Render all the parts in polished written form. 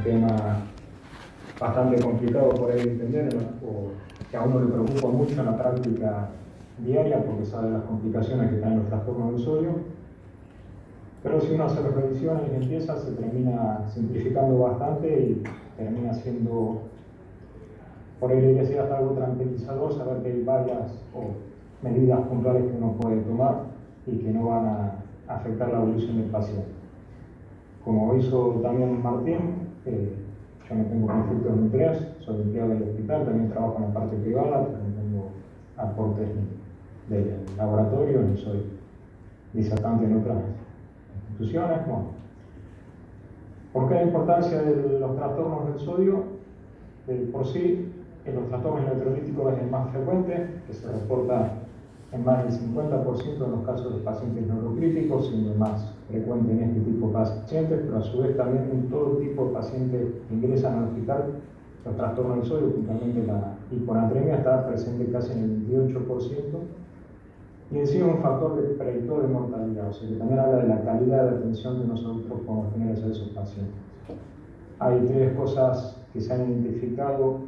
tema bastante complicado por ahí de entender, ¿no? O que a uno le preocupa mucho en la práctica diaria porque sabe las complicaciones que traen los trastornos del sodio. Pero si uno hace las revisiones y empieza, se termina simplificando bastante y termina siendo, por ahí decía, hasta algo tranquilizador saber que hay varias medidas puntuales que uno puede tomar y que no van a afectar la evolución del paciente. Como hizo también Martín, yo no tengo conflictos de interés, soy empleado del hospital, también trabajo en la parte privada, pero no tengo aportes del laboratorio, ni soy disertante en otras instituciones. Bueno, ¿por qué la importancia de los trastornos del sodio? Por sí, los trastornos electrolíticos es el más frecuente, que se reporta en más del 50% de los casos de pacientes neurocríticos, siendo el más frecuente en este tipo de pacientes, pero a su vez también en todo tipo de pacientes que ingresan al hospital, los trastornos del sodio, puntualmente la hiponatremia, está presente casi en el 28%, y en sí es un factor de predictor de mortalidad, o sea que también habla de la calidad de atención que nosotros podemos tener hacia esos pacientes. Hay tres cosas que se han identificado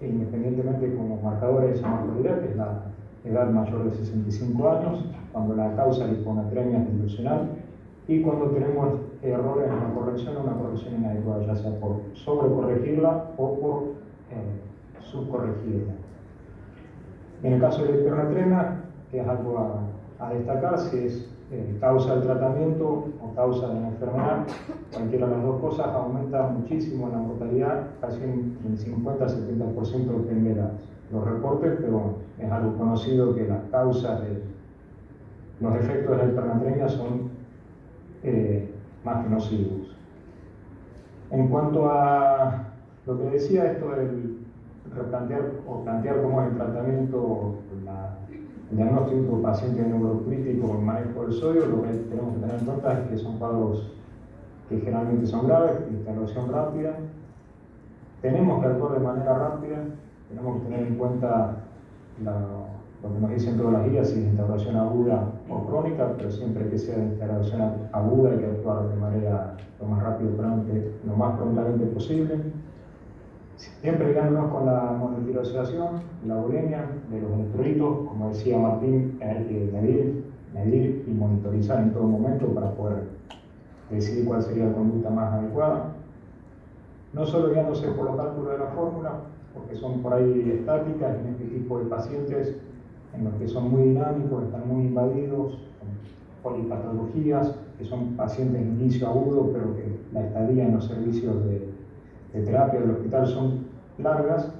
independientemente como marcadores de mortalidad, que es la edad mayor de 65 años, cuando la causa de hiponatremia es dilucional, y cuando tenemos errores en la corrección o una corrección inadecuada, ya sea por sobrecorregirla o por subcorregirla. En el caso de la hipernatremia, que es algo a destacar, si es causa del tratamiento o causa de la enfermedad, cualquiera de las dos cosas aumenta muchísimo la mortalidad, casi en 50-70% depende de los reportes, pero bueno, es algo conocido que las causas de los efectos de la hipernatremia son más que nocivos. En cuanto a lo que decía, esto del replantear o plantear cómo es el tratamiento, el diagnóstico de paciente neurocrítico con manejo del sodio, lo que tenemos que tener en cuenta es que son cuadros que generalmente son graves, de intervención rápida. Tenemos que actuar de manera rápida, tenemos que tener en cuenta lo que nos dicen todas las guías, si es intervención aguda o crónica, pero siempre que sea de intervención aguda hay que actuar de manera lo más rápido, lo más prontamente posible. Siempre guiándonos con la monotiroxidación, la bulimia, de los electrolitos, como decía Martín, hay que medir y monitorizar en todo momento para poder decidir cuál sería la conducta más adecuada. No solo guiándose por los cálculos de la fórmula, porque son por ahí estáticas en este tipo de pacientes, en los que son muy dinámicos, están muy invadidos, con polipatologías, que son pacientes de inicio agudo, pero que la estadía en los servicios de terapia del hospital son largas.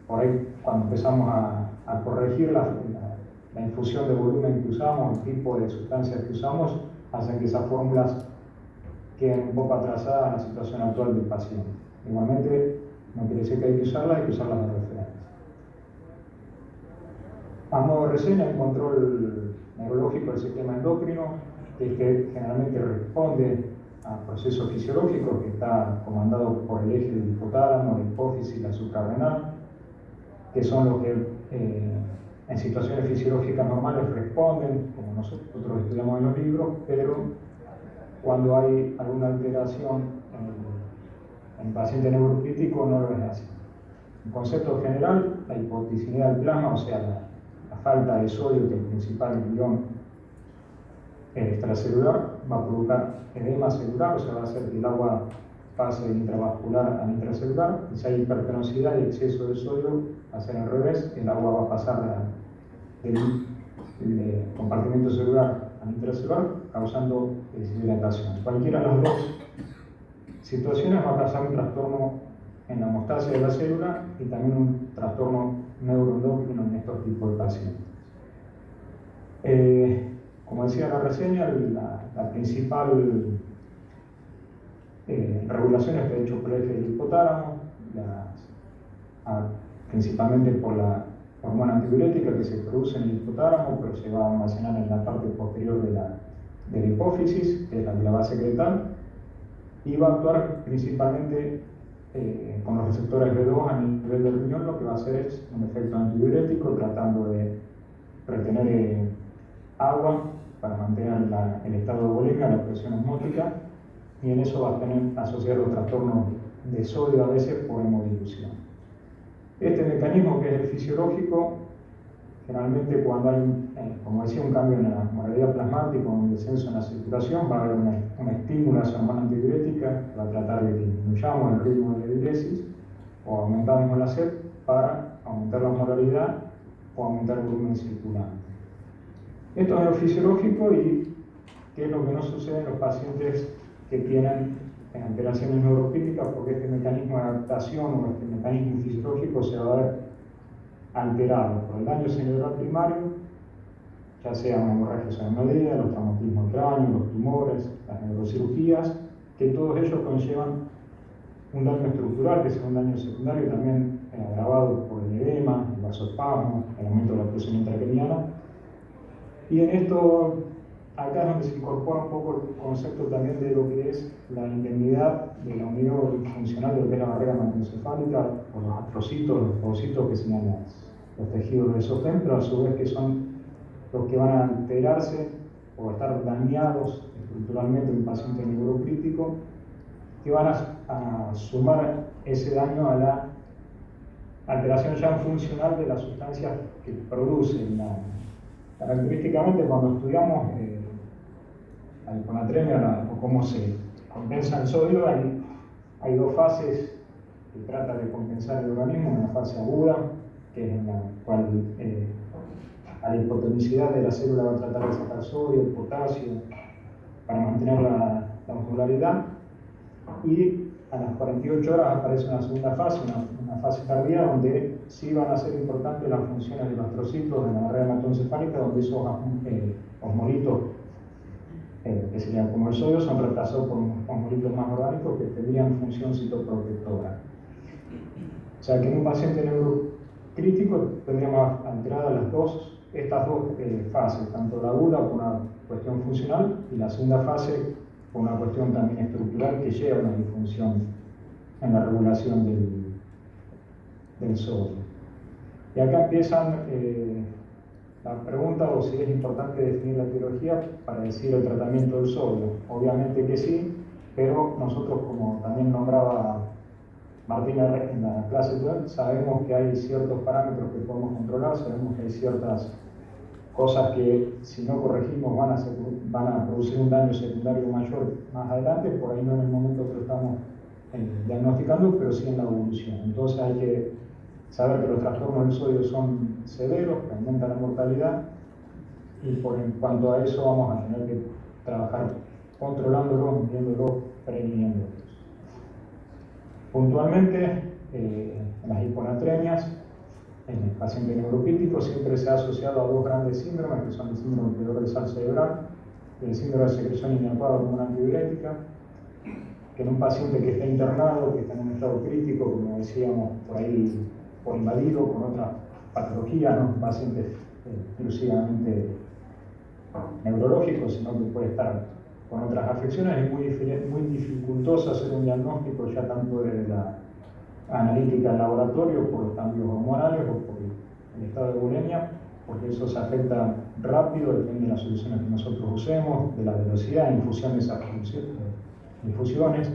Por ahí, cuando empezamos a corregir la infusión de volumen que usamos, el tipo de sustancias que usamos, hacen que esas fórmulas queden un poco atrasadas en la situación actual del paciente. Igualmente, no quiere decir que hay que usarlas de referencia. A modo de reseña, el control neurológico del sistema endocrino, que generalmente responde a procesos fisiológicos, que está comandado por el eje del hipotálamo, la hipófisis y la suprarrenal, que son los que en situaciones fisiológicas normales responden, como nosotros estudiamos en los libros, pero cuando hay alguna alteración en paciente neurocrítico no lo es así. En concepto general, la hipoticidad del plasma, o sea, la falta de sodio, que es el principal ion extracelular, va a provocar edema celular, o sea, va a hacer que el agua pase intravascular al intracelular, y si hay hipertenosidad y exceso de sodio, va a ser al revés, el agua va a pasar del compartimento celular al intracelular, causando deshidratación. Cualquiera de las dos situaciones va a causar un trastorno en la hemostasia de la célula y también un trastorno neuroendocrino en estos tipos de pacientes. Como decía la reseña, la principal regulación está hecho por el eje del hipotálamo, principalmente por la hormona antidiurética que se produce en el hipotálamo, pero se va a almacenar en la parte posterior de la hipófisis, que es la va a secretar, y va a actuar principalmente con los receptores B2 a nivel del riñón. Lo que va a hacer es un efecto antidiurético, tratando de retener agua para mantener el estado de bulimia, la presión osmótica, y en eso va a tener asociados trastornos de sodio a veces por hemodilución. Este mecanismo, que es el fisiológico, generalmente cuando hay, como decía, un cambio en la moralidad plasmática o un descenso en la circulación, va a haber una estímulo a su hormona antidiurética que va a tratar de que disminuyamos el ritmo de la diuresis o aumentamos la sed para aumentar la osmolaridad o aumentar el volumen circulante. Esto es lo fisiológico y qué es lo que no sucede en los pacientes que tienen alteraciones neurocríticas, porque este mecanismo de adaptación o este mecanismo fisiológico se va a ver alterado por el daño cerebral primario, ya sea una hemorragia cerebral, los traumatismos cráneos, los tumores, las neurocirugías, que todos ellos conllevan un daño estructural, que es un daño secundario también agravado por el edema, el vasoespasmo, el aumento de la presión intracraniana. Y en esto, acá es donde se incorpora un poco el concepto también de lo que es la indemnidad de la unión funcional de lo que es la barrera hematoencefálica, o los astrocitos, los ovocitos que señalan los tejidos del esofén, pero a su vez que son los que van a alterarse o estar dañados estructuralmente en un paciente neurocrítico, que van a sumar ese daño a la alteración ya funcional de las sustancias que producen la. Característicamente, cuando estudiamos la hiponatremia o cómo se compensa el sodio, hay dos fases que trata de compensar el organismo: una fase aguda, que es en la cual a la hipotonicidad de la célula va a tratar de sacar sodio, potasio, para mantener la osmolaridad, y a las 48 horas aparece una segunda fase, una fase tardía, donde sí van a ser importantes las funciones de los astrocitos de la barrera hematoencefálica, donde esos osmolitos, que serían como el sodio, son reemplazados por osmolitos más orgánicos que tendrían función citoprotectora. O sea que en un paciente neurocrítico tendríamos alteradas estas dos fases, tanto la aguda por una cuestión funcional y la segunda fase por una cuestión también estructural que lleva a una disfunción en la regulación del sodio. Y acá empiezan la pregunta, o si es importante definir la etiología para decir el tratamiento del sodio. Obviamente que sí, pero nosotros, como también nombraba Martina en la clase web, sabemos que hay ciertos parámetros que podemos controlar, sabemos que hay ciertas cosas que, si no corregimos, van a producir un daño secundario mayor más adelante, por ahí no en el momento que lo estamos diagnosticando, pero sí en la evolución. Entonces hay que saber que los trastornos del sodio son severos, que aumentan la mortalidad, y en cuanto a eso vamos a tener que trabajar controlándolos, viéndolos, previniéndolos. Puntualmente, en las hiponatremias, en el paciente neurocrítico siempre se ha asociado a dos grandes síndromes, que son el síndrome de sal cerebral y el síndrome de secreción inadecuada como una antidiurética, que en un paciente que está internado, que está en un estado crítico, como decíamos, por ahí por invadido, con otras patologías, no pacientes exclusivamente neurológicos, sino que puede estar con otras afecciones, es muy dificultoso hacer un diagnóstico ya tanto de la analítica en laboratorio por los cambios hormonales o por el estado de bulimia, porque eso se afecta rápido, depende de las soluciones que nosotros usemos, de la velocidad de infusión de esas infusiones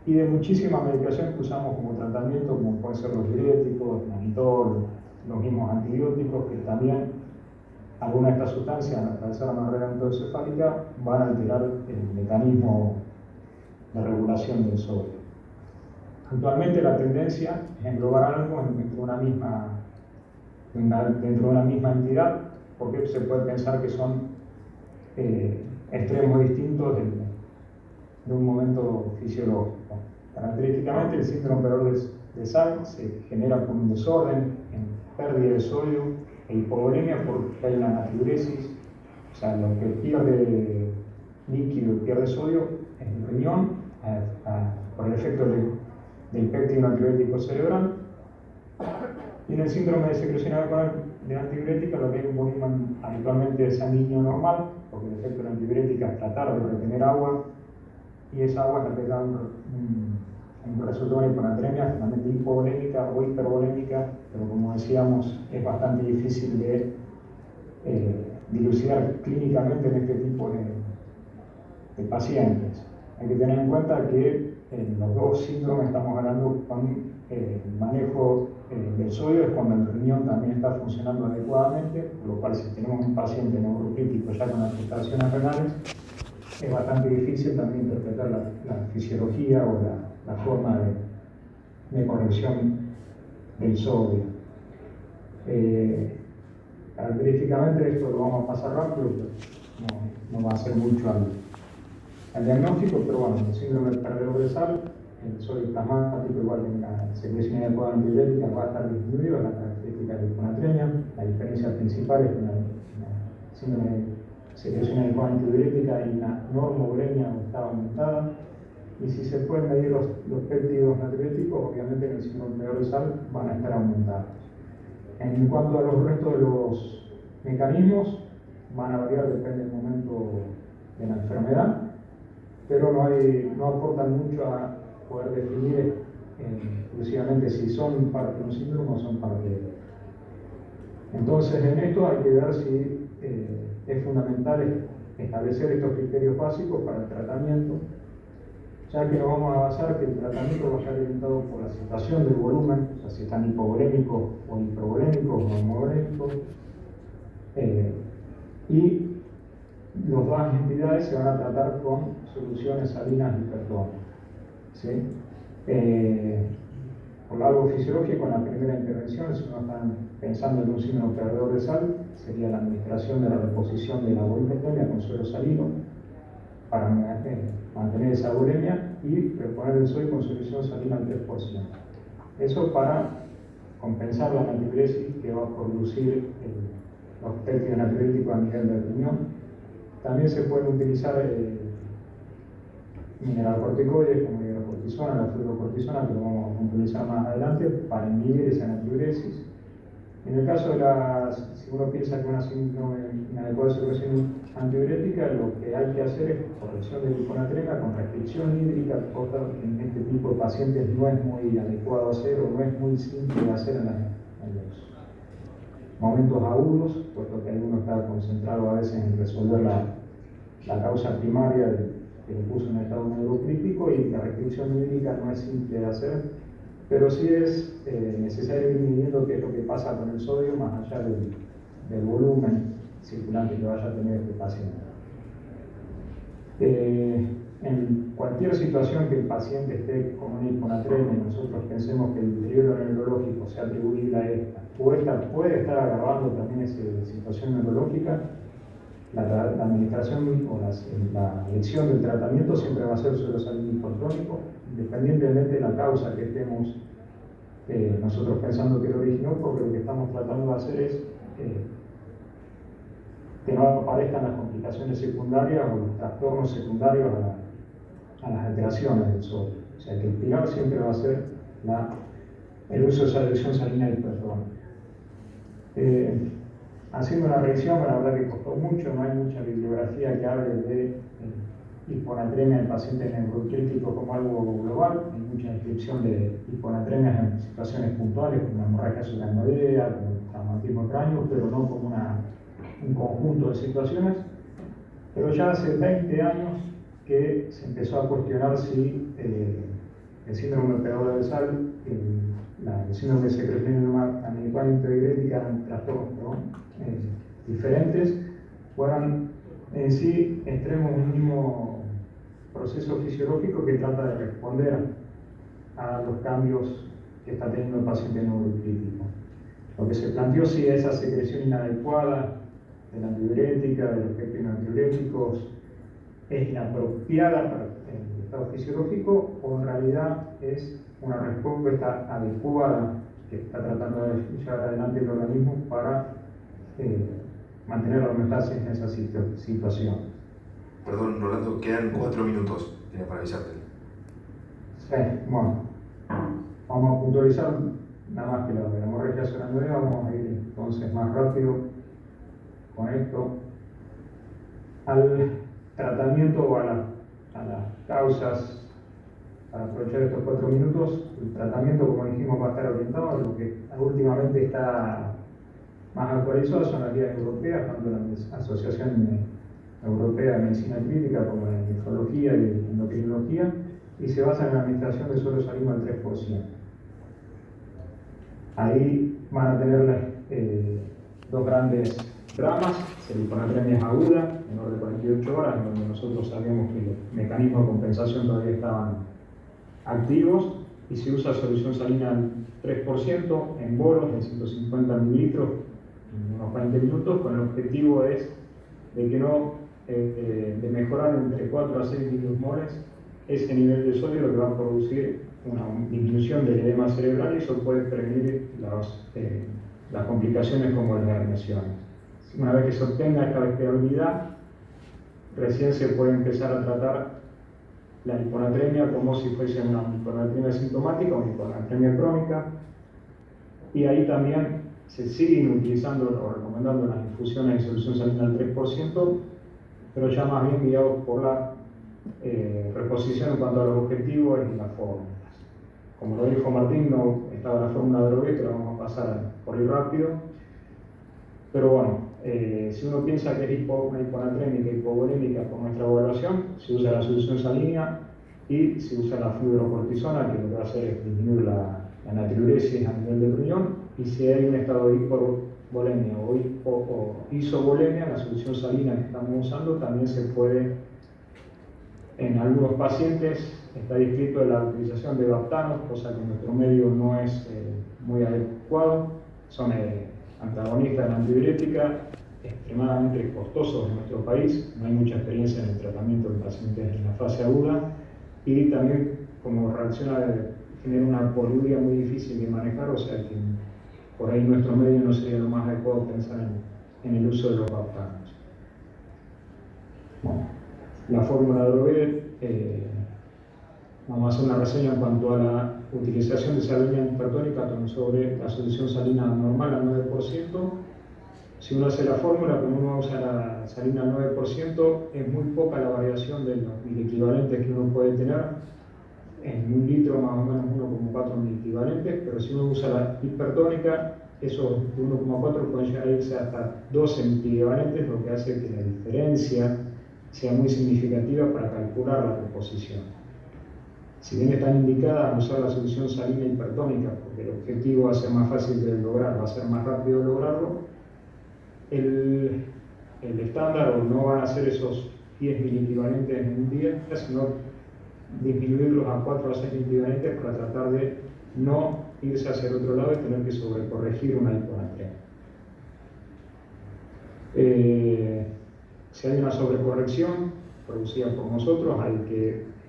y de muchísima medicación que usamos como tratamiento, como pueden ser los diuréticos, el mannitol, los mismos antibióticos, que también algunas de estas sustancias al atravesar la barrera hematoencefálica van a alterar el mecanismo de regulación del sodio. Actualmente la tendencia es englobar algo dentro de una misma entidad, porque se puede pensar que son extremos distintos de un momento fisiológico. Característicamente el síndrome operador de sal se genera por un desorden en pérdida de sodio e hipovolemia porque hay una natriuresis, o sea, lo que pierde líquido y pierde sodio es el riñón por el efecto del péptido natriurético cerebral. Y en el síndrome de secreción inadecuada de antidiurética, lo que hay un volumen habitualmente sanguíneo normal, porque el efecto de la antidiurética es tratar de retener agua, y esa agua es la que da un resultado de hiponatremia, finalmente hipovolémica o hipervolémica, pero como decíamos, es bastante difícil de dilucidar clínicamente en este tipo de pacientes. Hay que tener en cuenta que en los dos síndromes estamos hablando con manejo del sodio, es cuando el riñón también está funcionando adecuadamente, por lo cual si tenemos un paciente neurocrítico ya con afectaciones renales, es bastante difícil también interpretar la fisiología o la forma de corrección del sodio. Característicamente esto lo vamos a pasar rápido, no va a hacer mucho al diagnóstico, pero bueno, el síndrome del perdedor de sal, el sodio plasmático igual que la secreción adecuada antidiurética va a estar disminuido, es la característica de hiponatremia. La diferencia principal es que la síndrome de secreción adecuada antidiurética y la normouremia está aumentada. Y si se pueden medir los péptidos natriuréticos, obviamente en el síndrome del perdedor de sal van a estar aumentados. En cuanto a los restos de los mecanismos, van a variar, depende del momento de la enfermedad, pero no aportan mucho a poder definir exclusivamente si son parte de un síndrome o son parte de otro. Entonces, en esto hay que ver si es fundamental establecer estos criterios básicos para el tratamiento, ya que nos vamos a basar que el tratamiento va a estar orientado por la situación del volumen, o sea, si están hipovolémicos o hipervolémicos o homovolémicos, y las dos entidades se van a tratar con soluciones salinas hipertónicas. ¿Sí? Por algo fisiológico, en la primera intervención, si no están pensando en un síndrome perdedor de sal, sería la administración de la reposición de la volumetría con suero salino para mantener esa uremia y reponer el sodio con solución salina al 3%. Eso para compensar la natriuresis que va a producir los péptidos natriuréticos a nivel del riñón. También se pueden utilizar mineralocorticoides como la hidrocortisona, la fluorocortisona, que lo vamos a utilizar más adelante para inhibir esa natriuresis. En el caso de si uno piensa que una síndrome inadecuada de secreción antidiurética, lo que hay que hacer es corrección de la hiponatremia con restricción hídrica, cosa que en este tipo de pacientes no es muy adecuado hacer o no es muy simple de hacer en los momentos agudos, puesto que uno está concentrado a veces en resolver la causa primaria que le puso en estado neurocrítico, y la restricción hídrica no es simple de hacer, pero sí es necesario ir midiendo qué es lo que pasa con el sodio más allá del volumen circulante que vaya a tener este paciente. En cualquier situación que el paciente esté con una hiponatremia y nosotros pensemos que el deterioro neurológico sea atribuible a esta, o esta puede estar agravando también esa situación neurológica, la administración o la elección del tratamiento siempre va a ser suero salino hipertónico, independientemente de la causa que estemos nosotros pensando que lo originó, porque lo que estamos tratando de hacer es que no aparezcan las complicaciones secundarias o los trastornos secundarios a las alteraciones del sodio. O sea que el pilar siempre va a ser el uso de esa elección salina hipertónica. Haciendo una revisión, la verdad que costó mucho, no hay mucha bibliografía que hable de hiponatremia en pacientes neurocríticos como algo global. Hay mucha descripción de hiponatremias en situaciones puntuales, como hemorragia subaracnoidea, como traumatismo cráneo, pero no como un conjunto de situaciones. Pero ya hace 20 años que se empezó a cuestionar si el síndrome del perdedor de sal, el síndrome de secreción adecuada antidiurética, eran trastornos diferentes, fueran en sí extremos un mismo proceso fisiológico que trata de responder a los cambios que está teniendo el paciente neurocrítico. Lo que se planteó si esa secreción inadecuada de la antidiurética, de los péptidos natriuréticos, es inapropiada para el estado fisiológico, o en realidad es una respuesta adecuada que está tratando de llevar adelante el organismo para mantener la homeostasis en esa situación. Perdón, Rolando, quedan 4 minutos para avisarte. Sí, bueno, vamos a puntualizar nada más que la hemorragia subaracnoidea. Vamos a ir entonces más rápido con esto al tratamiento o a las causas. Para aprovechar estos 4 minutos, el tratamiento, como dijimos, va a estar orientado a lo que últimamente está más actualizado, son las guías europeas, tanto la Asociación Europea de Medicina Crítica, como en nefrología y endocrinología, y se basa en la administración de suero salino al 3%. Ahí van a tener dos grandes ramas: la hiponatremia aguda, menor de 48 horas, en donde nosotros sabemos que los mecanismos de compensación todavía estaban activos, y se usa solución salina al 3% en bolos de 150 mililitros en unos 20 minutos, con el objetivo de que de mejorar entre 4 a 6 milimolres ese nivel de sodio, lo que va a producir una disminución del edema cerebral, y eso puede prevenir las complicaciones como las herniaciones. Una vez que se obtenga esta estabilidad, recién se puede empezar a tratar la hiponatremia como si fuese una hiponatremia sintomática o una hiponatremia crónica, y ahí también se siguen utilizando o recomendando las infusiones de solución salina al 3%, pero ya más bien guiados por la reposición en cuanto a los objetivos y las fórmulas. Como lo dijo Martín, no estaba la fórmula de Droguet, que la vamos a pasar por ir rápido. Pero bueno, si uno piensa que es una hiponatrémica y hipovolémica por nuestra evaluación, se usa la solución salina y se usa la fluorocortisona, que lo que va a hacer es disminuir la natriuresis a nivel del riñón, y si hay un estado de hipovolemia o isovolemia, la solución salina que estamos usando también se puede, en algunos pacientes está descrito la utilización de baptanos, cosa que en nuestro medio no es muy adecuado. Son antagonistas de la antidiurética, extremadamente costosos en nuestro país, no hay mucha experiencia en el tratamiento de pacientes en la fase aguda, y también como reacciona genera una poliuria muy difícil de manejar, o sea que por ahí en nuestro medio no sería lo más adecuado pensar en el uso de los baptanos. Bueno, la fórmula de Droguet, vamos a hacer una reseña en cuanto a la utilización de salina hipertónica sobre la solución salina normal al 9%. Si uno hace la fórmula, como uno usa la salina al 9%, es muy poca la variación de los miliequivalentes que uno puede tener. En un litro más o menos 1,4 miliequivalentes, pero si uno usa la hipertónica, esos 1,4 pueden llegar a irse hasta 12 miliequivalentes, lo que hace que la diferencia sea muy significativa para calcular la reposición. Si bien están indicadas a usar la solución salina hipertónica, porque el objetivo va a ser más fácil de lograr, va a ser más rápido lograrlo, el estándar no van a ser esos 10 miliequivalentes en un día, sino disminuirlos a 4 a 6 miliequivalentes para tratar de no irse hacia el otro lado y tener que sobrecorregir una hiponatremia. Si hay una sobrecorrección producida por nosotros, hay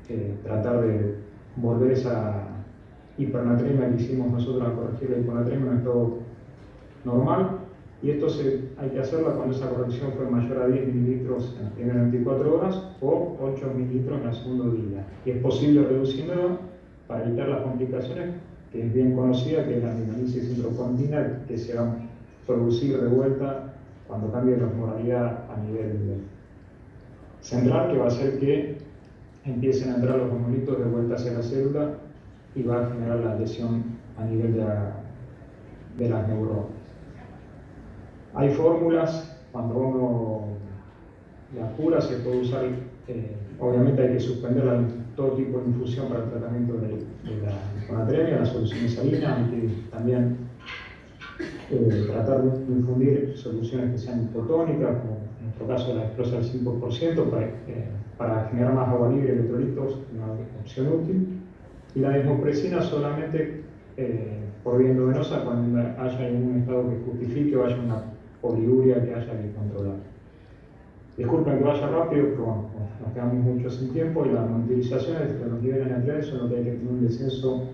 que tratar de volver esa hipernatremia que hicimos nosotros a corregir la hiponatremia en estado normal, y esto hay que hacerlo cuando esa corrección fue mayor a 10 mililitros en las primeras 24 horas o 8 mililitros en el segundo día, y es posible reduciéndolo para evitar las complicaciones, que es bien conocida, que es la amiloidosis intrapontina, que se va a producir de vuelta cuando cambie la osmolaridad a nivel central, que va a hacer que empiecen a entrar los homolitos de vuelta hacia la célula y va a generar la lesión a nivel de las neuronas. Hay fórmulas, cuando uno la cura se puede usar, obviamente hay que suspender todo tipo de infusión para el tratamiento de la hiponatremia, la solución salina, hay que también tratar de infundir soluciones que sean hipotónicas, como en nuestro caso la Exprosa al 5%, para generar más agua libre y electrolitos, una opción útil. Y la desmopresina solamente por vía endovenosa cuando haya algún estado que justifique o haya una poliuria que haya que controlar. Disculpen que vaya rápido, pero bueno, nos quedamos mucho sin tiempo, y las monitorizaciones de los niveles naturales son lo que hay que tener un descenso.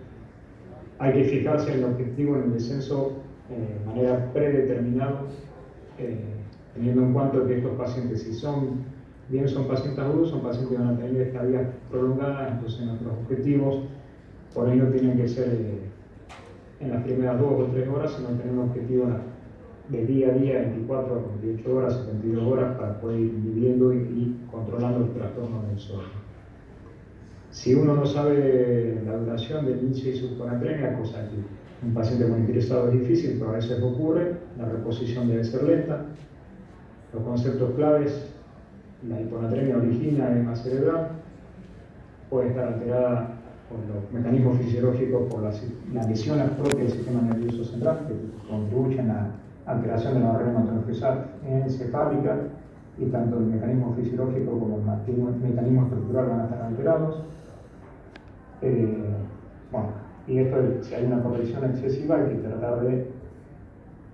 Hay que fijarse en el objetivo en el descenso de manera predeterminada, teniendo en cuenta que estos pacientes, si son pacientes agudos, son pacientes que van a tener estadías prolongadas, entonces nuestros objetivos por ahí no tienen que ser en las primeras 2 o 3 horas, sino tener un objetivo de día a día, 24 a 48 horas, 72 horas, para poder ir viviendo y controlando el trastorno del sueño. Si uno no sabe la duración del inicio de su hiponatremia, cosa que un paciente muy interesado es difícil, pero a veces ocurre, la reposición debe ser lenta. Los conceptos claves la hiponatremia origina edema cerebral, puede estar alterada por los mecanismos fisiológicos, por las lesiones propias del sistema nervioso central, que contribuyen a la alteración de la barrera hematoencefálica, y tanto el mecanismo fisiológico como el mecanismo estructural van a estar alterados. Bueno, y esto, si hay una corrección excesiva, hay que tratar de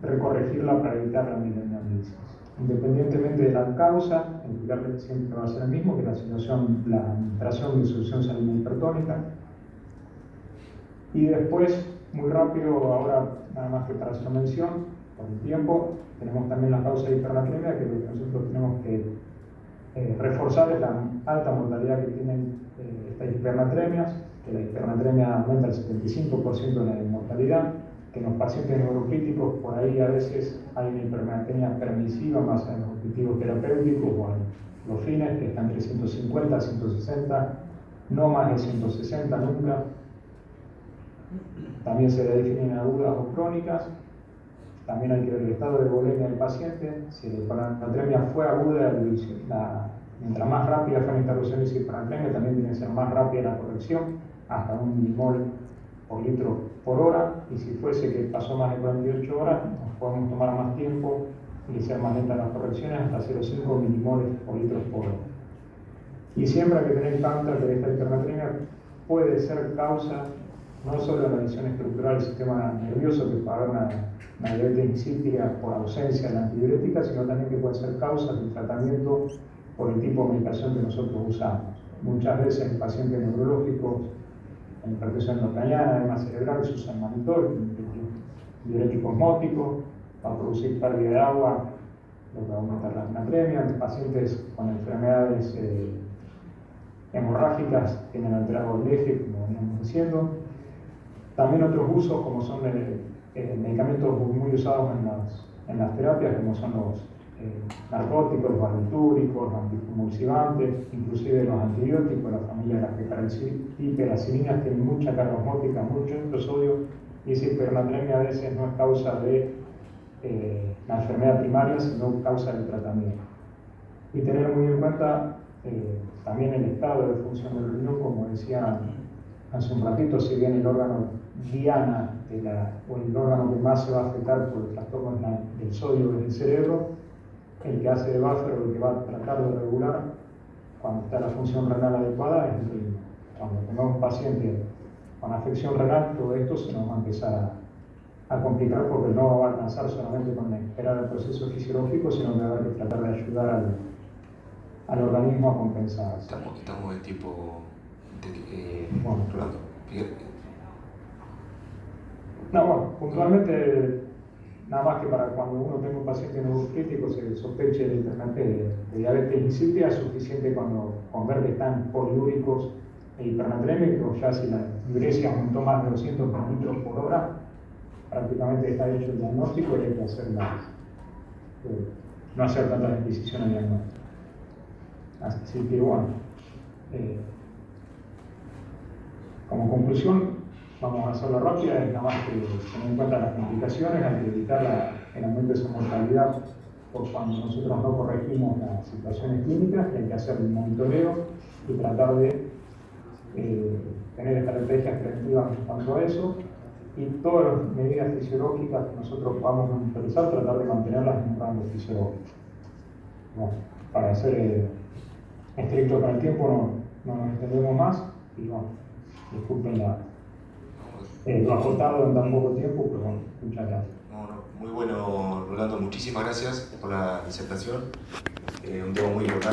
recorregirla para evitar la milenialisis. Independientemente de la causa, el pilar siempre va a ser el mismo, que la administración de solución salina hipertónica. Y después, muy rápido, ahora nada más que para hacer mención, por el tiempo, tenemos también la causa de hipernatremia, que lo que nosotros tenemos que reforzar es la alta mortalidad que tienen estas hipernatremias, que la hipernatremia aumenta el 75% de la mortalidad, que en los pacientes neurocríticos por ahí a veces hay una hipernatremia permisiva más en los objetivos terapéuticos o en los fines, que están entre 150 a 160, no más de 160 nunca. También se le definen agudas o crónicas. También hay que ver el estado de volemia del paciente. Si la hipernatremia fue aguda, mientras más rápida fue la interrupción de esa hipernatremia, también tiene que ser más rápida la corrección, hasta 1 milimol por litro por hora. Y si fuese que pasó más de 48 horas, nos podemos tomar más tiempo y ser más lentas las correcciones, hasta 0,5 milimoles por litro por hora. Y siempre hay que tener en cuenta que esta hipernatremia puede ser causa no solo de la lesión estructural del sistema nervioso, que puede haber una diabetes insípida por ausencia de la antidiurética, sino también que puede ser causa del tratamiento por el tipo de medicación que nosotros usamos. Muchas veces en pacientes neurológicos, en hipertensión intracraniana, edema cerebral, se usan monitor, diurético osmótico, para producir pérdida de agua, lo que va a aumentar la hipernatremia. En pacientes con enfermedades hemorrágicas tienen alterado el eje, como veníamos diciendo. También otros usos, como son medicamentos muy usados en las terapias, como son los narcóticos, los barbitúricos, los anticonvulsivantes, inclusive los antibióticos, la familia de las hiperacilinas tienen mucha carga osmótica, mucho sodio, y esa hipernatremia a veces no es causa de la enfermedad primaria, sino causa del tratamiento. Y tener muy en cuenta también el estado de función del riñón, como decía hace un ratito, si bien el órgano diana o el órgano que más se va a afectar por el trastorno del sodio del cerebro, el que hace de buffer o el que va a tratar de regular cuando está la función renal adecuada es el riñón. Cuando tengamos un paciente con afección renal, todo esto se nos va a empezar a complicar, porque no va a alcanzar solamente con esperar el proceso fisiológico, sino que va a haber que tratar de ayudar al organismo a compensar. Estamos de tipo bueno, Rolando. No, bueno, puntualmente, nada más que para cuando uno tenga un paciente neurocrítico se sospeche de diabetes insípida, es suficiente con ver que están poliúricos e hipernatremicos. Ya si la diuresia aumentó más de 200 litros por hora, prácticamente está hecho el diagnóstico, y hay que hacer no hacer tanta disquisición al diagnóstico. Así que bueno, como conclusión, vamos a hacerlo rápida, es nada más que tener en cuenta las complicaciones, hay que evitar el aumento de esa mortalidad por cuando nosotros no corregimos las situaciones clínicas, y hay que hacer el monitoreo y tratar de tener estrategias preventivas en cuanto a eso, y todas las medidas fisiológicas que nosotros podamos monitorizar, tratar de mantenerlas en un rango fisiológico. Bueno, para ser estricto con el tiempo no nos extendemos más, y bueno, disculpen lo acotado en tan poco tiempo, pero bueno, muchas gracias. Muy bueno, Rolando, muchísimas gracias por la disertación, un tema muy importante.